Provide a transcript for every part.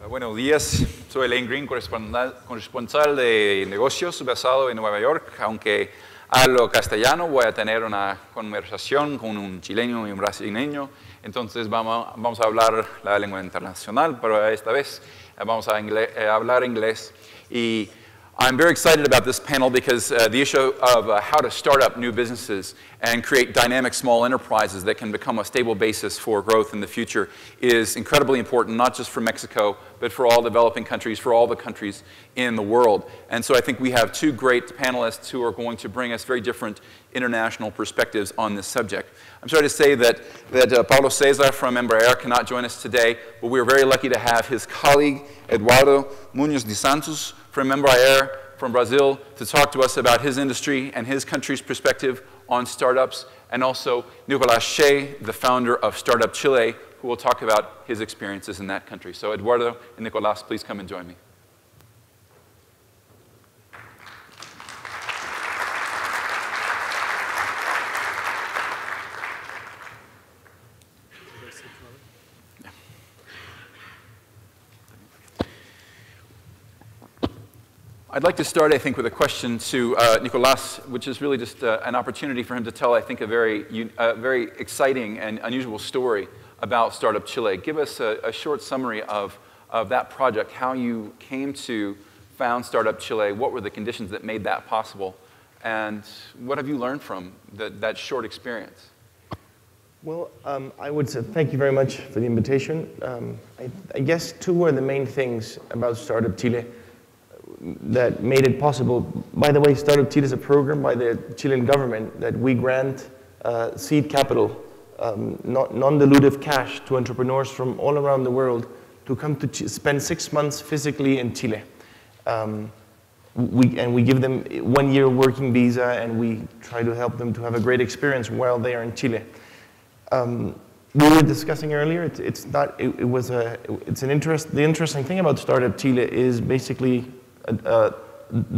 Buenos días, soy Elaine Green, corresponsal de negocios basado en Nueva York. Aunque hablo castellano, voy a tener una conversación con un chileno y un brasileño. Entonces vamos a hablar la lengua internacional, pero esta vez vamos a hablar inglés. Y I'm very excited about this panel because the issue of how to start up new businesses and create dynamic small enterprises that can become a stable basis for growth in the future is incredibly important, not just for Mexico, but for all developing countries, for all the countries in the world. And so I think we have two great panelists who are going to bring us very different international perspectives on this subject. I'm sorry to say that Paulo Cesar from Embraer cannot join us today, but we're very lucky to have his colleague, Eduardo Munhos de Campos, from Embraer from Brazil, to talk to us about his industry and his country's perspective on startups, and also Nicolas Shea, the founder of Start-up Chile, who will talk about his experiences in that country. So Eduardo and Nicolas, please come and join me. I'd like to start, I think, with a question to Nicolas, which is really just an opportunity for him to tell, I think, a very exciting and unusual story about Start-up Chile. Give us a short summary of that project, how you came to found Start-up Chile, what were the conditions that made that possible, and what have you learned from that short experience? Well, I would say thank you very much for the invitation. I guess two are the main things about Start-up Chile that made it possible. By the way, Start-up Chile is a program by the Chilean government that we grant seed capital, non-dilutive cash to entrepreneurs from all around the world to come to spend 6 months physically in Chile. We give them 1 year working visa, and we try to help them to have a great experience while they are in Chile. We were discussing earlier, the interesting thing about Start-up Chile is basically a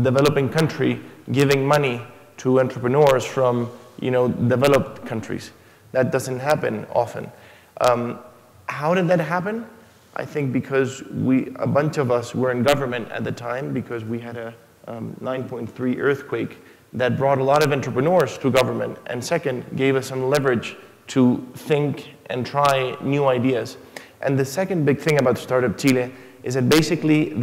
developing country giving money to entrepreneurs from developed countries. That doesn't happen often. How did that happen? I think because a bunch of us were in government at the time, because we had a 9.3 earthquake that brought a lot of entrepreneurs to government, and second, gave us some leverage to think and try new ideas. And the second big thing about Start-up Chile is that basically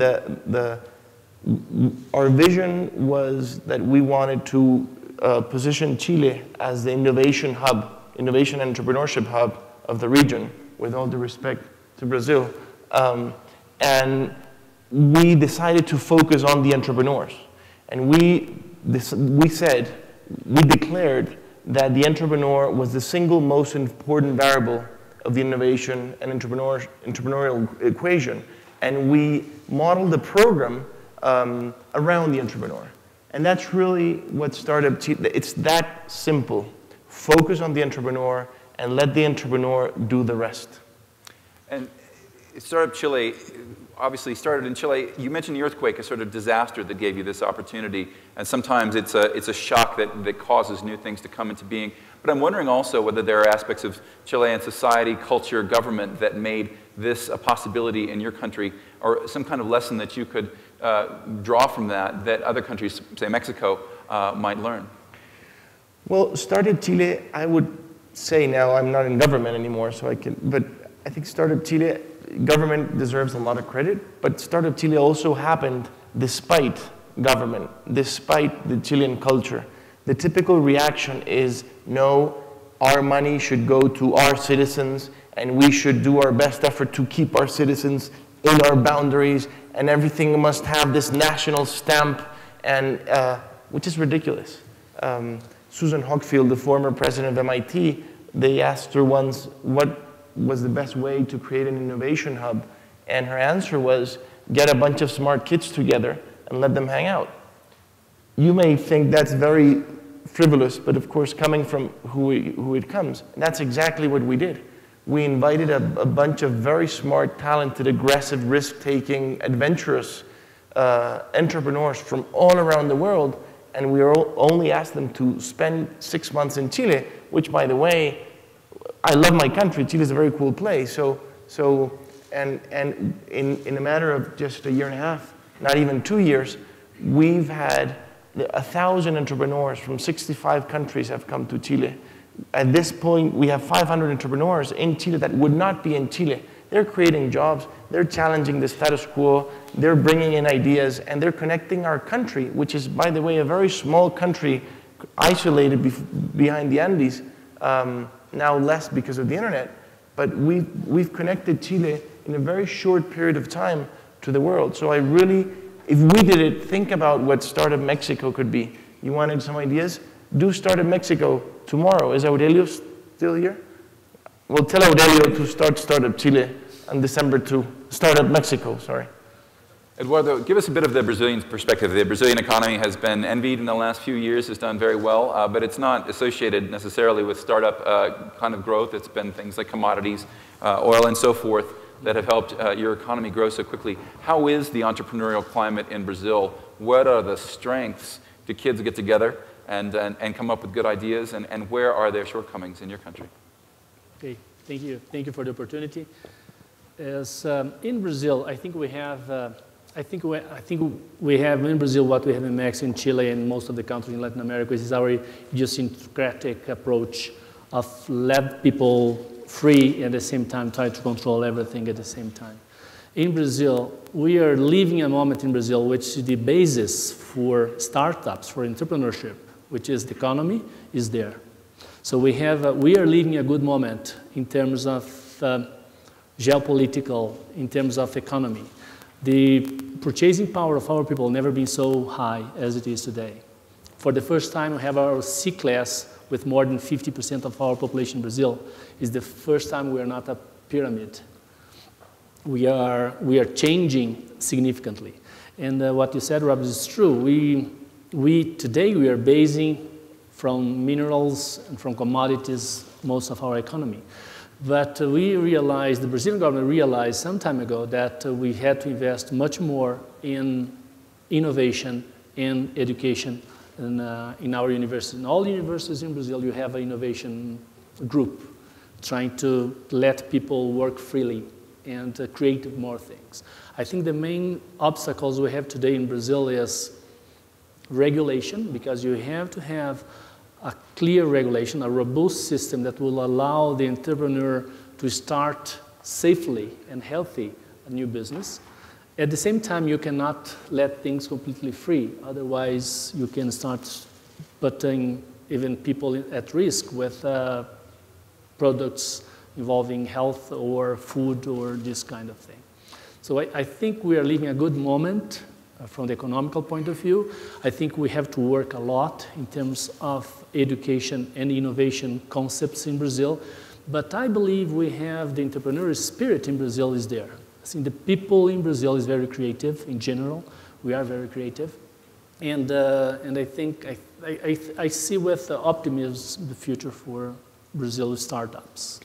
our vision was that we wanted to position Chile as the innovation hub, innovation and entrepreneurship hub of the region, with all due respect to Brazil. And we decided to focus on the entrepreneurs. And we declared that the entrepreneur was the single most important variable of the innovation and entrepreneurial equation. And we modeled the program around the entrepreneur. And that's really what Start-up Chile, it's that simple. Focus on the entrepreneur and let the entrepreneur do the rest. And Start-up Chile obviously started in Chile. You mentioned the earthquake, a sort of disaster that gave you this opportunity. And sometimes it's a shock that causes new things to come into being. But I'm wondering also whether there are aspects of Chilean society, culture, government that made this a possibility in your country, or some kind of lesson that you could draw from that other countries, say Mexico, might learn. Well, Start-up Chile, I would say now, I'm not in government anymore, but I think Start-up Chile, government deserves a lot of credit, but Start-up Chile also happened despite government, despite the Chilean culture. The typical reaction is, no, our money should go to our citizens, and we should do our best effort to keep our citizens in our boundaries, and everything must have this national stamp, and which is ridiculous. Susan Hockfield, the former president of MIT, they asked her once what was the best way to create an innovation hub, and her answer was, get a bunch of smart kids together and let them hang out. You may think that's very frivolous, but of course coming from who it comes, and that's exactly what we did. We invited a bunch of very smart, talented, aggressive, risk-taking, adventurous entrepreneurs from all around the world, and we only asked them to spend 6 months in Chile, which, by the way, I love my country. Chile is a very cool place. So And in a matter of just a year and a half, not even 2 years, we've had 1,000 entrepreneurs from 65 countries have come to Chile. At this point, we have 500 entrepreneurs in Chile that would not be in Chile. They're creating jobs, they're challenging the status quo, they're bringing in ideas, and they're connecting our country, which is, by the way, a very small country isolated behind the Andes, now less because of the internet, but we've connected Chile in a very short period of time to the world. So I really, if we did it, think about what Startup Mexico could be. You wanted some ideas? Do Startup Mexico tomorrow. Is Aurelio still here? Well, tell Aurelio to start Startup Chile on December 2. Startup Mexico, sorry. Eduardo, give us a bit of the Brazilian perspective. The Brazilian economy has been envied in the last few years, has done very well, but it's not associated necessarily with startup kind of growth. It's been things like commodities, oil, and so forth that have helped your economy grow so quickly. How is the entrepreneurial climate in Brazil? What are the strengths? Do kids get together and come up with good ideas? And where are there shortcomings in your country? Okay, thank you. Thank you for the opportunity. As in Brazil, I think we have. I think we have in Brazil what we have in Mexico, in Chile, and most of the countries in Latin America is our idiosyncratic approach of let people free and at the same time try to control everything at the same time. In Brazil, we are living a moment in Brazil which the basis for startups, for entrepreneurship, which is the economy, is there. So we are living a good moment in terms of geopolitical, in terms of economy. The purchasing power of our people never been so high as it is today. For the first time, we have our C class with more than 50% of our population in Brazil. It's the first time we are not a pyramid. We are changing significantly. And what you said, Rob, is true. Today we are basing from minerals and from commodities most of our economy. But we realized, the Brazilian government realized some time ago that we had to invest much more in innovation and education in our universities. In all universities in Brazil, you have an innovation group trying to let people work freely and create more things. I think the main obstacles we have today in Brazil is regulation, because you have to have a clear regulation, a robust system that will allow the entrepreneur to start safely and healthy a new business. At the same time, you cannot let things completely free. Otherwise, you can start putting even people at risk with products involving health or food or this kind of thing. So I think we are living a good moment from the economical point of view. I think we have to work a lot in terms of education and innovation concepts in Brazil. But I believe we have the entrepreneurial spirit in Brazil is there. I think the people in Brazil is very creative in general. We are very creative. And I think I see with optimism the future for Brazil startups.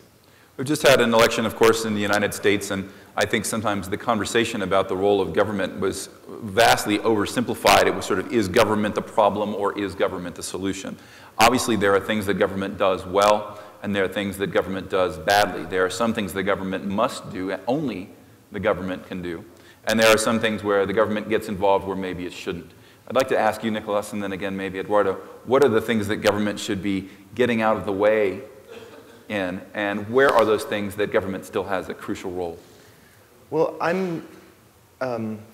We've just had an election, of course, in the United States, and I think sometimes the conversation about the role of government was vastly oversimplified. It was sort of, is government the problem or is government the solution? Obviously, there are things that government does well, and there are things that government does badly. There are some things the government must do, and only the government can do. And there are some things where the government gets involved where maybe it shouldn't. I'd like to ask you, Nicolas, and then again maybe Eduardo, what are the things that government should be getting out of the way in, and where are those things that government still has a crucial role? Well,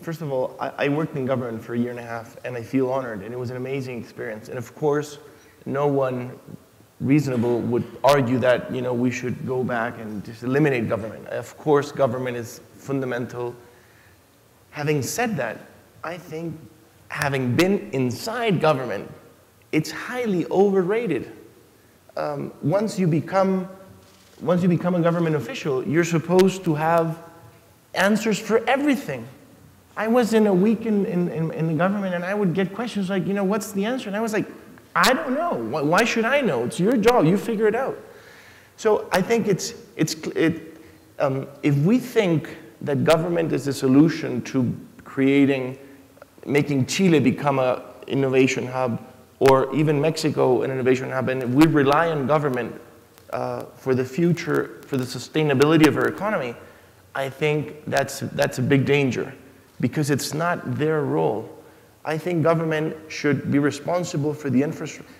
first of all, I worked in government for a year and a half, and I feel honored, and it was an amazing experience. And of course, no one reasonable would argue that, you know, we should go back and just eliminate government. Of course, government is fundamental. Having said that, I think having been inside government, it's highly overrated. Once you become a government official, you're supposed to have answers for everything. I was in a week in the government, and I would get questions like, you know, what's the answer? And I was like, I don't know. Why should I know? It's your job. You figure it out. So I think if we think that government is the solution to making Chile become an innovation hub, or even Mexico an innovation hub, and if we rely on government for the future, for the sustainability of our economy, I think that's a big danger because it's not their role. I think government should be responsible for the infrastructure.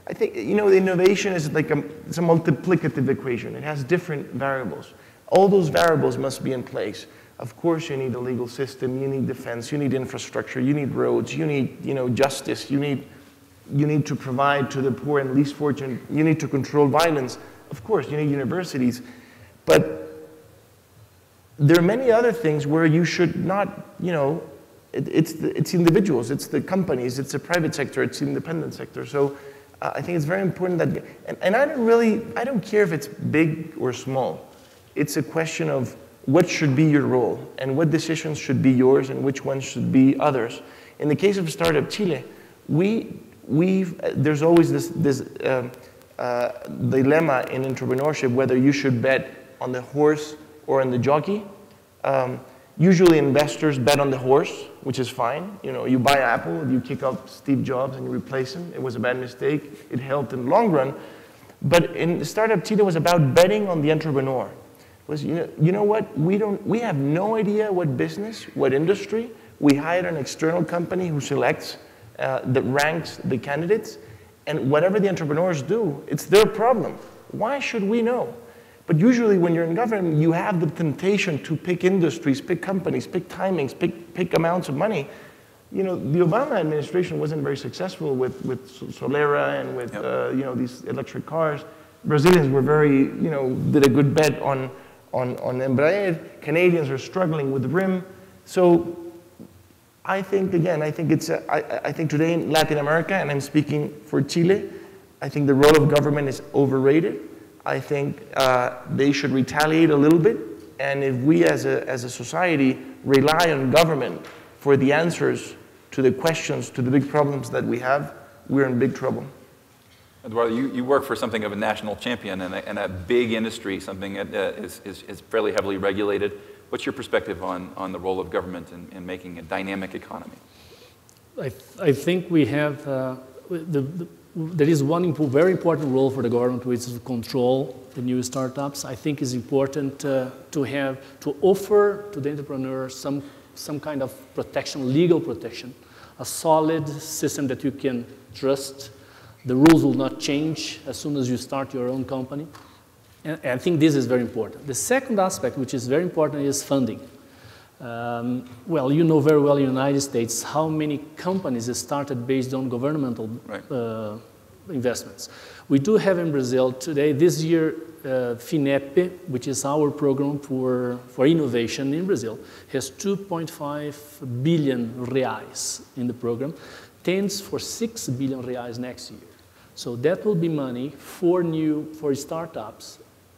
I think, the innovation is like it's a multiplicative equation. It has different variables. All those variables must be in place. Of course, you need a legal system, you need defense, you need infrastructure, you need roads, you need, justice, you need to provide to the poor and least fortunate, you need to control violence. Of course, you need universities. But there are many other things where you should not, it's individuals, it's the companies, it's the private sector, it's the independent sector. So I think it's very important that, and I don't care if it's big or small. It's a question of what should be your role and what decisions should be yours and which ones should be others. In the case of Start-up Chile, there's always this dilemma in entrepreneurship whether you should bet on the horse or on the jockey. Usually investors bet on the horse, which is fine. You buy Apple, you kick out Steve Jobs and you replace him. It was a bad mistake. It helped in the long run. But in Start-up Chile, it was about betting on the entrepreneur. You know what? We have no idea what business, what industry. We hired an external company who selects, that ranks the candidates. And whatever the entrepreneurs do, it's their problem. Why should we know? But usually when you're in government, you have the temptation to pick industries, pick companies, pick timings, pick amounts of money. The Obama administration wasn't very successful with Solera and with these electric cars. Brazilians were did a good bet on Embraer. Canadians are struggling with the RIM. So I think today in Latin America, and I'm speaking for Chile, I think the role of government is overrated. I think they should retaliate a little bit, and if we as a society rely on government for the answers to the questions, to the big problems that we have, we're in big trouble. Eduardo, you work for something of a national champion and a big industry, something that is fairly heavily regulated. What's your perspective on the role of government in making a dynamic economy? I think we have there is one very important role for the government, which is to control the new startups. I think it's important to offer to the entrepreneur some kind of protection, legal protection, a solid system that you can trust. The rules will not change as soon as you start your own company. And I think this is very important. The second aspect, which is very important, is funding. Well, you know very well in the United States how many companies started based on governmental investments. We do have in Brazil today, this year, FINEP, which is our program for innovation in Brazil, has 2.5 billion reais in the program, tends for 6 billion reais next year. So that will be money for startups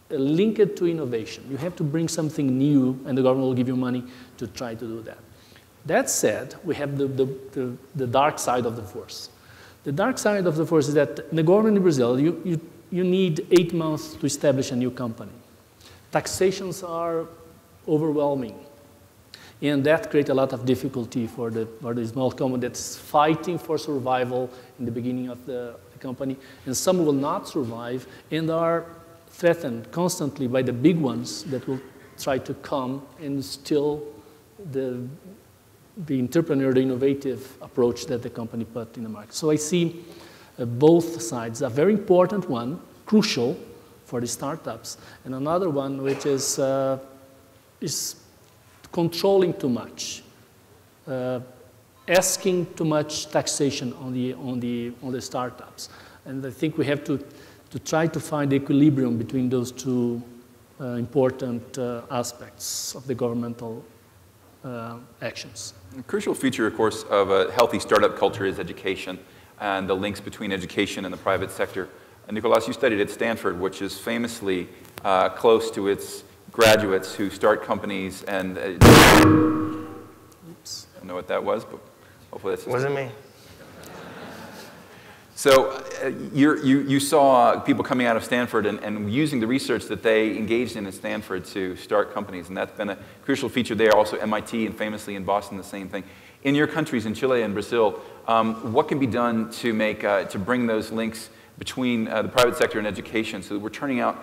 linked to innovation. You have to bring something new, and the government will give you money to try to do that. That said, we have the dark side of the force. The dark side of the force is that in the government in Brazil, you need 8 months to establish a new company. Taxations are overwhelming, and that creates a lot of difficulty for the small company that's fighting for survival in the beginning of the company, and some will not survive and are threatened constantly by the big ones that will try to come and steal the entrepreneur, the innovative approach that the company put in the market. So I see both sides, a very important one, crucial for the startups, and another one which is controlling too much, asking too much taxation on the startups. And I think we have to try to find the equilibrium between those two important aspects of the governmental actions. A crucial feature, of course, of a healthy startup culture is education and the links between education and the private sector. Nicolas, you studied at Stanford, which is famously close to its graduates who start companies and... Oops. I don't know what that was, but hopefully that's... Wasn't me. So you saw people coming out of Stanford and using the research that they engaged in at Stanford to start companies, and that's been a crucial feature there. Also MIT and famously in Boston, the same thing. In your countries, in Chile and Brazil, what can be done to bring those links between the private sector and education so that we're turning out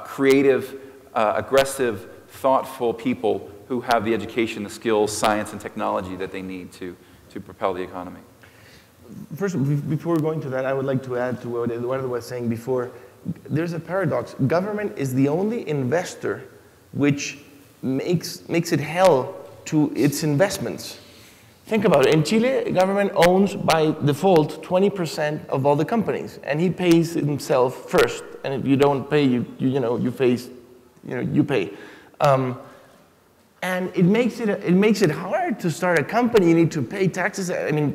creative, aggressive thoughtful people who have the education, the skills, science, and technology that they need to propel the economy. First, before going to that, I would like to add to what Eduardo was saying before. There's a paradox. Government is the only investor which makes it hell to its investments. Think about it. In Chile, government owns by default 20% of all the companies, and he pays himself first. And if you don't pay, you pay. And it makes it hard to start a company. You need to pay taxes. I mean,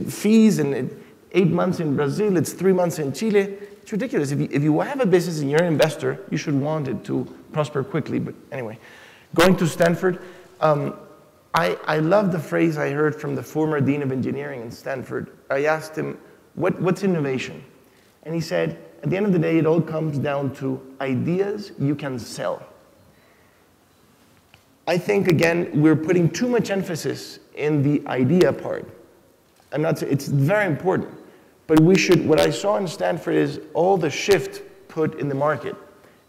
fees, and 8 months in Brazil. It's 3 months in Chile. It's ridiculous. If you have a business and you're an investor, you should want it to prosper quickly. But anyway, going to Stanford. I love the phrase I heard from the former dean of engineering in Stanford. I asked him, what's innovation? And he said, at the end of the day, it all comes down to ideas you can sell. I think, again, we're putting too much emphasis in the idea part. It's very important, but what I saw in Stanford is all the shift put in the market,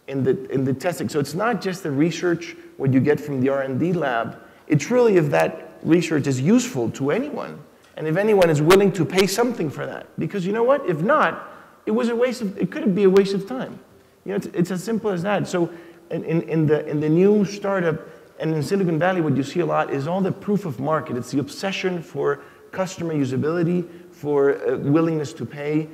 in the testing. So it's not just the research, what you get from the R&D lab. It's really if that research is useful to anyone, and if anyone is willing to pay something for that. Because you know what? If not, it could be a waste of time. It's as simple as that. So in the new startup, and in Silicon Valley, what you see a lot is all the proof of market. It's the obsession for customer usability, for willingness to pay.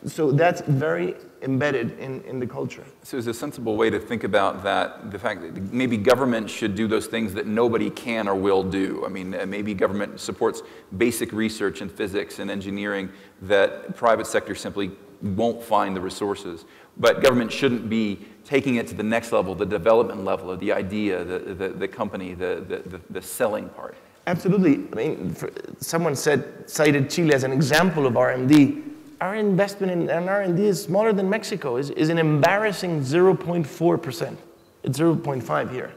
So that's very embedded in the culture. So is a sensible way to think about that, the fact that maybe government should do those things that nobody can or will do. I mean, maybe government supports basic research in physics and engineering that private sector simply won't find the resources. But government shouldn't be taking it to the next level, the development level of the idea, the company, the selling part. Absolutely. I mean, someone cited Chile as an example of R&D. Our investment in R&D is smaller than Mexico, is an embarrassing 0.4%. It's 0.5 here.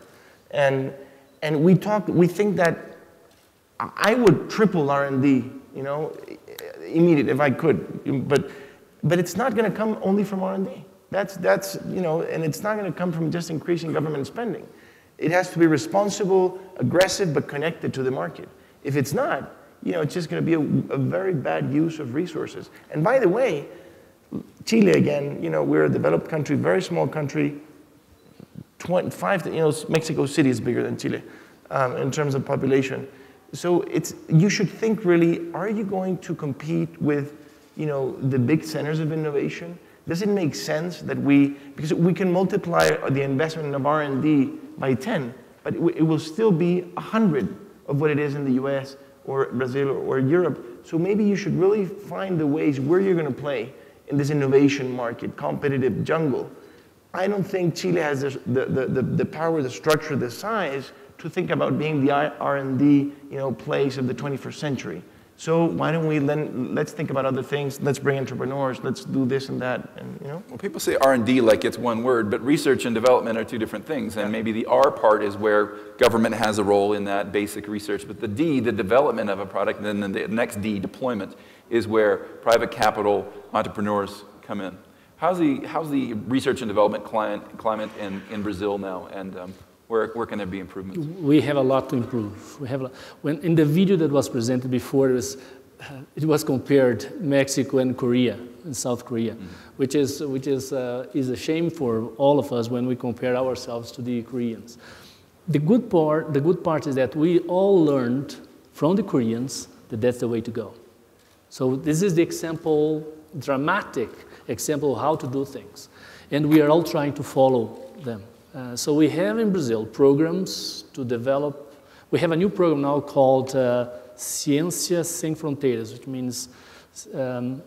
And we think that I would triple R&D, immediately if I could. But it's not going to come only from R&D. That's and it's not going to come from just increasing government spending. It has to be responsible, aggressive, but connected to the market. If it's not, it's just going to be a very bad use of resources. And by the way, Chile again, we're a developed country, very small country. Mexico City is bigger than Chile in terms of population. So you should think really: are you going to compete with the big centers of innovation? Does it make sense that because we can multiply the investment of R&D by 10, but it will still be 100 of what it is in the US or Brazil or Europe. So maybe you should really find the ways where you're going to play in this innovation market, competitive jungle. I don't think Chile has the power, the structure, the size to think about being the R&D place of the 21st century. So why don't we let's think about other things. Let's bring entrepreneurs. Let's do this and that. And Well, people say R&D like it's one word, but research and development are two different things. And maybe the R part is where government has a role in that basic research, but the D, the development of a product, and then the next D, deployment, is where private capital entrepreneurs come in. How's the research and development climate in Brazil now, and where can there be improvements? We have a lot to improve. When in the video that was presented before, it was compared Mexico and Korea, and South Korea, which is a shame for all of us when we compare ourselves to the Koreans. The good part is that we all learned from the Koreans that that's the way to go. So this is the dramatic example of how to do things, and we are all trying to follow them. So we have in Brazil programs to develop. We have a new program now called Ciência Sem Fronteiras, which means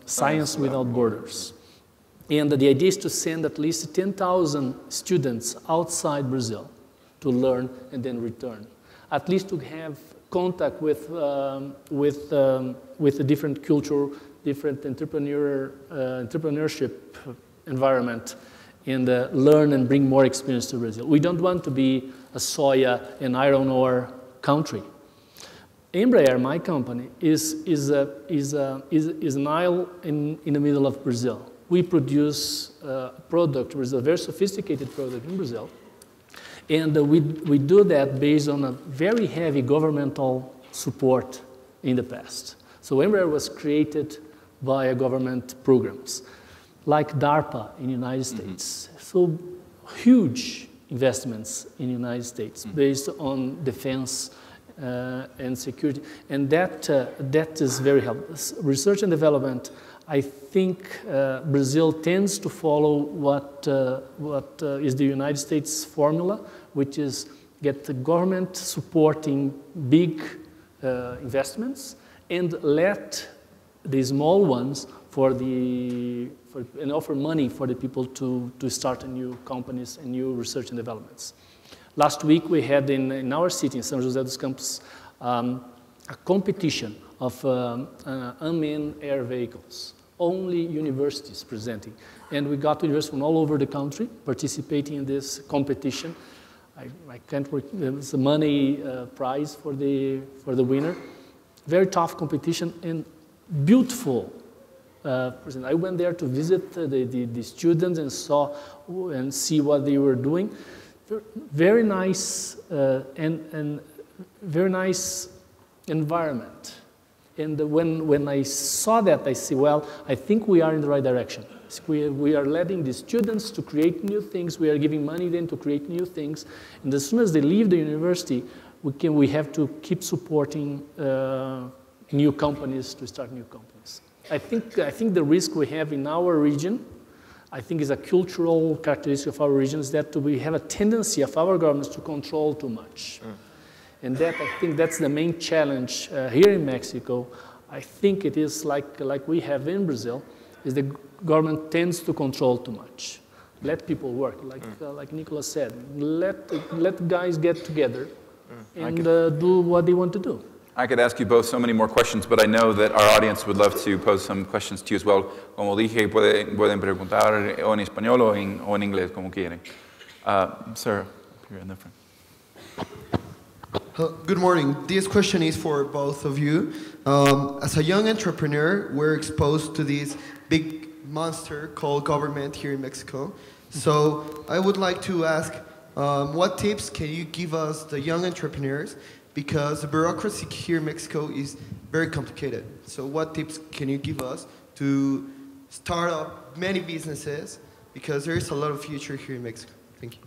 Science Without Borders. And the idea is to send at least 10,000 students outside Brazil to learn and then return, at least to have contact with a different culture, different entrepreneurship environment, and learn and bring more experience to Brazil. We don't want to be a soya and iron ore country. Embraer, my company, is an isle in the middle of Brazil. We produce a product, which is a very sophisticated product in Brazil, And we do that based on a very heavy governmental support in the past. So Embraer was created via government programs, like DARPA in the United States. So huge investments in the United States based on defense and security. And that is very helpful. Research and development, I think Brazil tends to follow what is the United States formula, which is get the government supporting big investments and let the small ones and offer money for the people to start new companies and new research and developments. Last week we had in our city, in São José dos Campos, a competition of unmanned air vehicles. Only universities presenting. And we got universities from all over the country participating in this competition. I can't work, it's a money prize for the winner. Very tough competition and beautiful. I went there to visit the students and see what they were doing. Very nice and very nice environment. And when I saw that, I said, well, I think we are in the right direction. We are letting the students to create new things. We are giving money then to create new things. And as soon as they leave the university, we have to keep supporting new companies to start new companies. I think the risk we have in our region, I think is a cultural characteristic of our region, is that we have a tendency of our governments to control too much. And I think that's the main challenge here in Mexico. I think it is like we have in Brazil, is the government tends to control too much. Let people work, like Nicolas said. Let guys get together and do what they want to do. I could ask you both so many more questions, but I know that our audience would love to pose some questions to you as well. Como dije, pueden preguntar o en español o en inglés, como quieren. Sir, here in the front. Good morning. This question is for both of you. As a young entrepreneur, we're exposed to this big monster called government here in Mexico. So I would like to ask, what tips can you give us, the young entrepreneurs? Because the bureaucracy here in Mexico is very complicated. So what tips can you give us to start up many businesses? Because there is a lot of future here in Mexico. Thank you.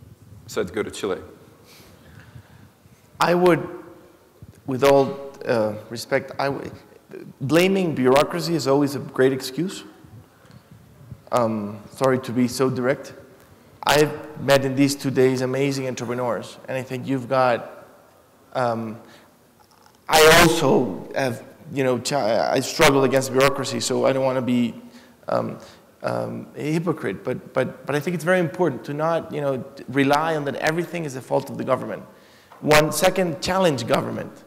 So to go to Chile. I would, with all respect, blaming bureaucracy is always a great excuse. Sorry to be so direct. I've met in these 2 days amazing entrepreneurs, and I think you've got, I also have, I struggle against bureaucracy, so I don't want to be a hypocrite, but I think it's very important to not, rely on that everything is the fault of the government. Second, challenge government.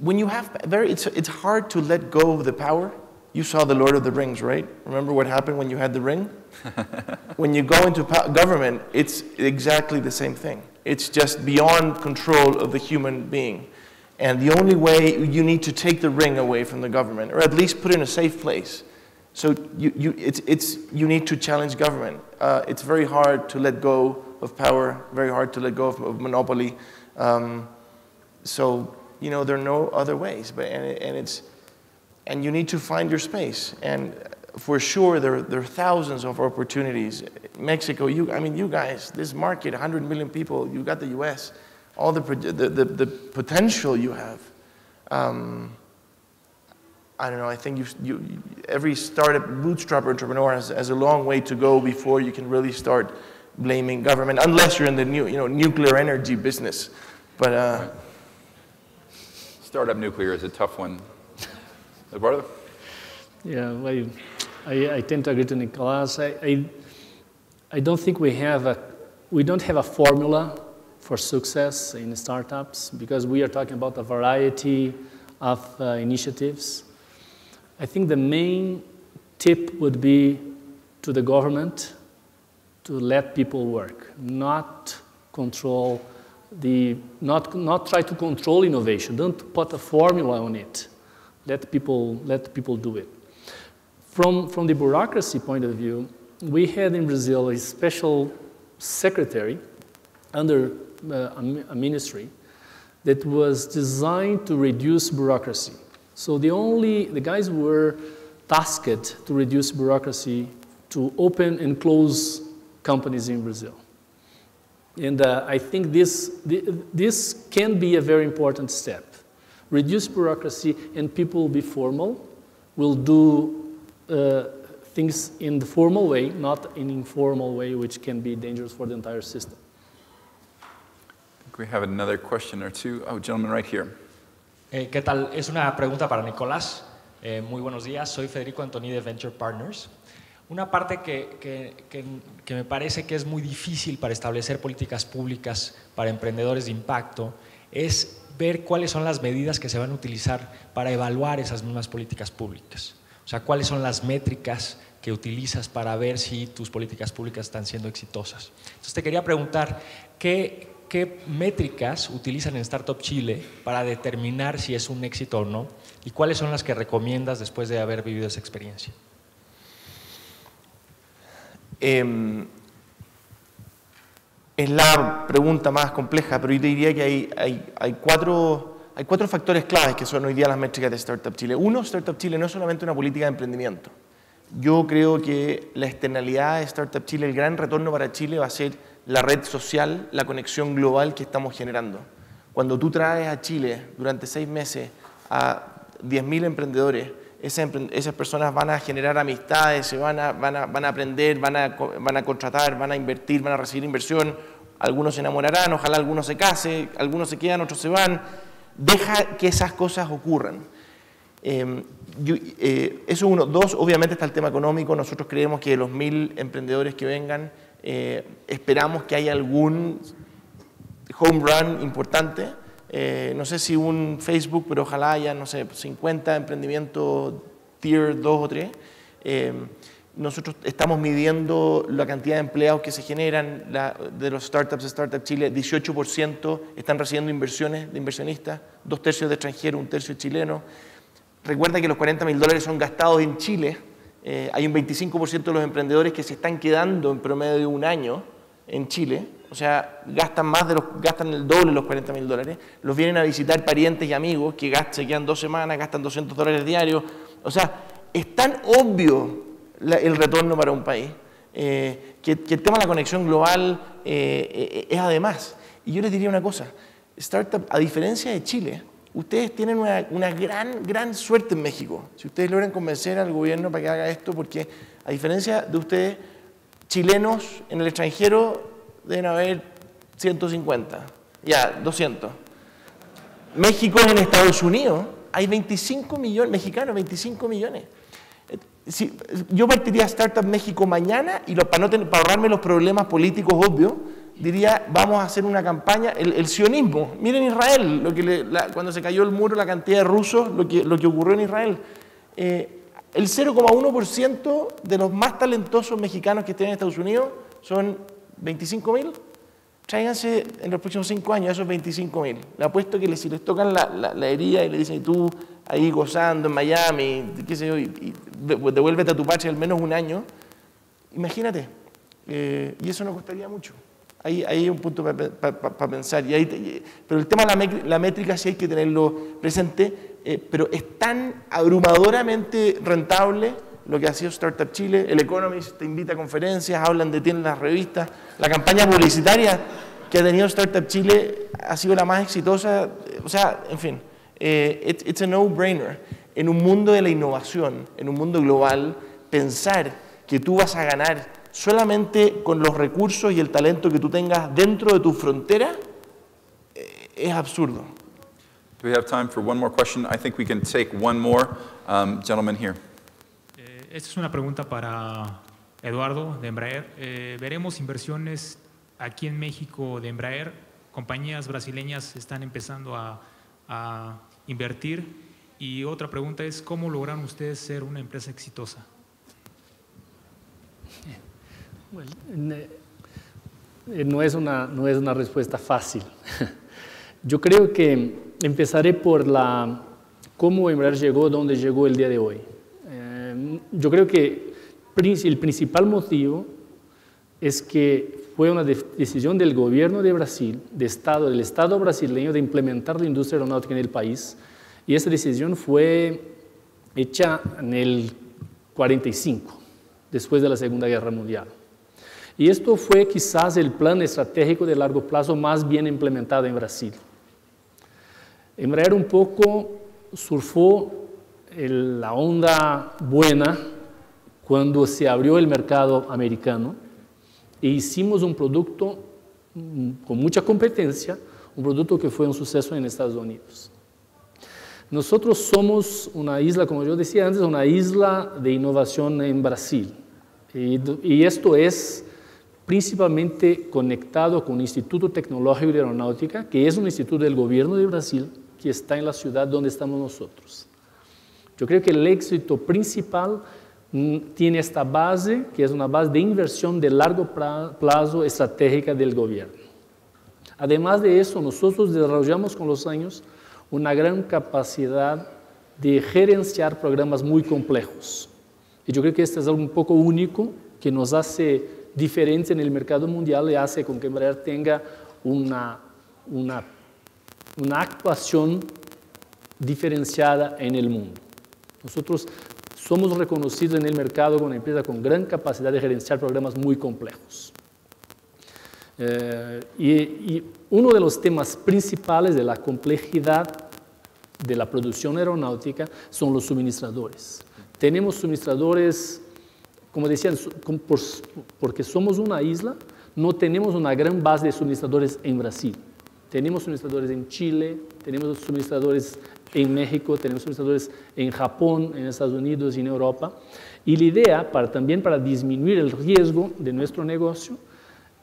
When you have it's hard to let go of the power. You saw the Lord of the Rings, right? Remember what happened when you had the ring? When you go into government, it's exactly the same thing. It's just beyond control of the human being. And the only way, you need to take the ring away from the government, or at least put it in a safe place. So you need to challenge government. It's very hard to let go of power, very hard to let go of monopoly. So, there are no other ways, and you need to find your space. And for sure, there are thousands of opportunities. Mexico, you guys, this market, 100 million people, you got the US, all the potential you have. I don't know, I think every startup, bootstrap entrepreneur has a long way to go before you can really start blaming government, unless you're in the nuclear energy business. But startup nuclear is a tough one. Eduardo? Yeah, well, I tend to agree to Nicolas. I don't think we don't have a formula for success in startups, because we are talking about a variety of initiatives. I think the main tip would be to the government to let people work, not control not try to control innovation. Don't put a formula on it. Let people do it. From the bureaucracy point of view, we had in Brazil a special secretary under a ministry that was designed to reduce bureaucracy. So the guys were tasked to reduce bureaucracy, to open and close companies in Brazil. And I think this can be a very important step. Reduce bureaucracy and people will be formal, will do things in the formal way, not in informal way, which can be dangerous for the entire system. I think we have another question or two. Oh, gentleman right here. ¿Qué tal? Es una pregunta para Nicolás. Muy buenos días, soy Federico Antoni de Venture Partners. Una parte que me parece que es muy difícil para establecer políticas públicas para emprendedores de impacto es ver cuáles son las medidas que se van a utilizar para evaluar esas mismas políticas públicas. O sea, cuáles son las métricas que utilizas para ver si tus políticas públicas están siendo exitosas. Entonces te quería preguntar, ¿qué métricas utilizan en Start-up Chile para determinar si es un éxito o no? ¿Y cuáles son las que recomiendas después de haber vivido esa experiencia? Es la pregunta más compleja, pero yo te diría que hay cuatro factores claves que son hoy día las métricas de Startup Chile. Uno, Startup Chile no es solamente una política de emprendimiento. Yo creo que la externalidad de Startup Chile, el gran retorno para Chile va a ser la red social, la conexión global que estamos generando. Cuando tú traes a Chile durante 6 meses a 10.000 emprendedores, esas personas van a generar amistades, van a aprender, van a contratar, van a invertir, van a recibir inversión, algunos se enamorarán, ojalá algunos se casen, algunos se quedan, otros se van. Deja que esas cosas ocurran. Eso uno. Dos, obviamente está el tema económico. Nosotros creemos que de los 1.000 emprendedores que vengan, esperamos que haya algún home run importante. No sé si un Facebook, pero ojalá haya, no sé, 50 emprendimientos tier 2 o 3. Nosotros estamos midiendo la cantidad de empleados que se generan de los startups de Startup Chile. 18% están recibiendo inversiones de inversionistas, 2/3 de extranjeros, 1/3 chileno. Recuerda que los $40.000 son gastados en Chile. Hay un 25% de los emprendedores que se están quedando en promedio de un año en Chile. O sea, gastan el doble los $40.000. Los vienen a visitar parientes y amigos que se quedan 2 semanas, gastan $200 diarios. O sea, es tan obvio el retorno para un país que el tema de la conexión global es además. Y yo les diría una cosa, Startup, a diferencia de Chile, ustedes tienen una gran suerte en México. Si ustedes logran convencer al gobierno para que haga esto, porque a diferencia de ustedes, chilenos en el extranjero deben haber 150, ya, 200. México en Estados Unidos hay 25 millones, mexicanos, 25 millones. Si, yo partiría a Startup México mañana y para ahorrarme los problemas políticos obvios, diría, vamos a hacer una campaña, el sionismo. Miren Israel, cuando se cayó el muro, la cantidad de rusos, lo que ocurrió en Israel. El 0,1% de los más talentosos mexicanos que estén en Estados Unidos son 25.000. Tráiganse en los próximos 5 años a esos 25.000. Le apuesto que si les tocan la herida y le dicen, tú ahí gozando en Miami, qué sé yo, y devuélvete a tu patria al menos un año, imagínate. Y eso no costaría mucho. Ahí hay un punto para pensar. Pero el tema de la métrica sí hay que tenerlo presente, pero es tan abrumadoramente rentable lo que ha sido Startup Chile. El Economist te invita a conferencias, hablan de ti en las revistas. La campaña publicitaria que ha tenido Startup Chile ha sido la más exitosa. O sea, en fin, it's a no-brainer. En un mundo de la innovación, en un mundo global, pensar que tú vas a ganar solamente con los recursos y el talento que tú tengas dentro de tu frontera es absurdo. Do we have time for one more question? I think we can take one more. Gentleman here. Esta es una pregunta para Eduardo de Embraer. Veremos inversiones aquí en México de Embraer. Compañías brasileñas están empezando a invertir. Y otra pregunta es, ¿cómo lograron ustedes ser una empresa exitosa? Bueno, no es una respuesta fácil. Yo creo que empezaré por cómo Embraer llegó donde llegó el día de hoy. Yo creo que el principal motivo es que fue una decisión del gobierno de Brasil, del Estado brasileño, de implementar la industria aeronáutica en el país. Y esa decisión fue hecha en el 45, después de la Segunda Guerra Mundial. Y esto fue quizás el plan estratégico de largo plazo más bien implementado en Brasil. Embraer un poco surfó la onda buena cuando se abrió el mercado americano e hicimos un producto con mucha competencia, un producto que fue un suceso en Estados Unidos. Nosotros somos una isla, como yo decía antes, una isla de innovación en Brasil. Y esto es principalmente conectado con el Instituto Tecnológico de Aeronáutica, que es un instituto del gobierno de Brasil, que está en la ciudad donde estamos nosotros. Yo creo que el éxito principal tiene esta base, que es una base de inversión de largo plazo estratégica del gobierno. Además de eso, nosotros desarrollamos con los años una gran capacidad de gerenciar programas muy complejos. Y yo creo que esto es algo un poco único que nos hace diferentes en el mercado mundial y hace con que Embraer tenga una actuación diferenciada en el mundo. Nosotros somos reconocidos en el mercado como una empresa con gran capacidad de gerenciar programas muy complejos. Y uno de los temas principales de la complejidad de la producción aeronáutica son los suministradores. Tenemos suministradores, como decían, porque somos una isla, no tenemos una gran base de suministradores en Brasil. Tenemos suministradores en Chile, tenemos suministradores en México, tenemos suministradores en Japón, en Estados Unidos y en Europa. Y la idea, también para disminuir el riesgo de nuestro negocio,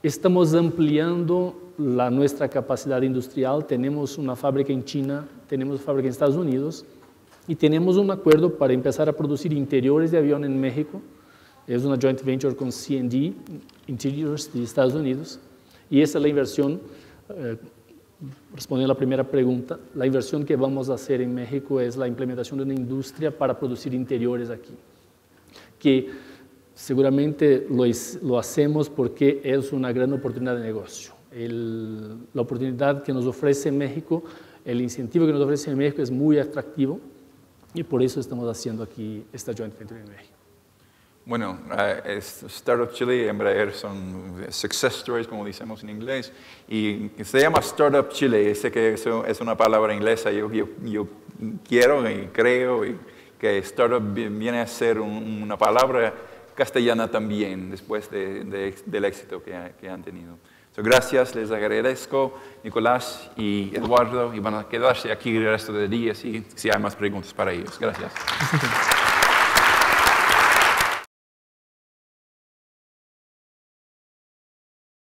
estamos ampliando nuestra capacidad industrial. Tenemos una fábrica en China, tenemos una fábrica en Estados Unidos y tenemos un acuerdo para empezar a producir interiores de avión en México. Es una joint venture con C&D, Interiors de Estados Unidos. Y esa es la inversión. Respondiendo a la primera pregunta, la inversión que vamos a hacer en México es la implementación de una industria para producir interiores aquí, que seguramente lo hacemos porque es una gran oportunidad de negocio. La oportunidad que nos ofrece México, el incentivo que nos ofrece en México es muy atractivo y por eso estamos haciendo aquí esta joint venture en México. Bueno, Start-up Chile y Embraer son success stories, como decimos en inglés, y se llama Start-up Chile. Sé que eso es una palabra inglesa. Yo quiero y creo que startup viene a ser una palabra castellana también, después del éxito que han tenido. Gracias, les agradezco, Nicolás y Eduardo, y van a quedarse aquí el resto del día si hay más preguntas para ellos. Gracias.